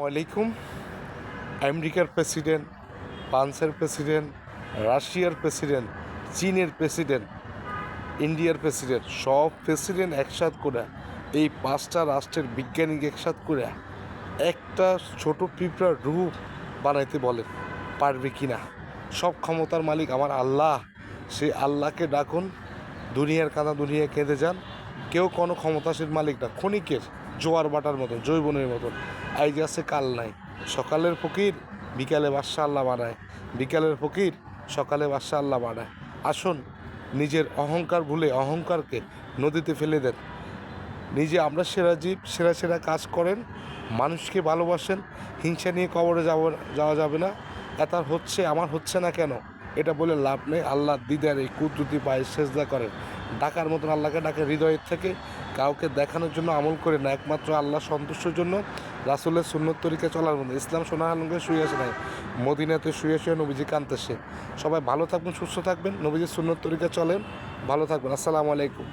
আলাইকুম। আমেরিকার প্রেসিডেন্ট, ফ্রান্সের প্রেসিডেন্ট, রাশিয়ার প্রেসিডেন্ট, চীনের প্রেসিডেন্ট, ইন্ডিয়ার প্রেসিডেন্ট, সব প্রেসিডেন্ট একসাথ করে এই 5টা রাষ্ট্রের বিজ্ঞানীকে একসাথ করে একটা ছোট পিঁপড়ার রূপ বানাইতে বলেন, পারবে কি না? সব ক্ষমতার মালিক আমার আল্লাহ। সেই আল্লাহকে ডাকুন। দুনিয়ার কাঁদা দুনিয়া কেঁদে যান। কেউ কোনো ক্ষমতাশীল মালিক না, ক্ষণিকের জোয়ার বাটার মতো, জৈবনের মতন। আইজ আছে কাল নাই। সকালের ফকির বিকালে বাদশা আল্লাহ বানায়, বিকালের ফকির সকালে বাদশা আল্লাহ বানায়। আসুন, নিজের অহংকার ভুলে অহংকারকে নদীতে ফেলে দেন। নিজে আমরা সেরা জীব, সেরা সেরা কাজ করেন, মানুষকে ভালোবাসেন। হিংসা নিয়ে কবরে যাওয়া যাবে না। এটার হচ্ছে, আমার হচ্ছে না কেন এটা বলে লাভ নেই। আল্লাহ দিদার এই কুদরতি পায়ে সেজদা করেন। ডাকার মতন আল্লাহকে ডাকে হৃদয়ের থেকে। কাউকে দেখানোর জন্য আমল করে না, একমাত্র আল্লাহ সন্তুষ্টের জন্য, রাসূলের সুন্নত তরিকা চলার মধ্যে। ইসলাম সোনার আলমকে শুয়ে আসে নাই, মদিনাতে শুয়ে শুয়ে নবীজি কাঁদতেছে। সবাই ভালো থাকবেন, সুস্থ থাকবেন, নবীজির সুন্নত তরিকা চলেন, ভালো থাকবেন। আসসালামু আলাইকুম।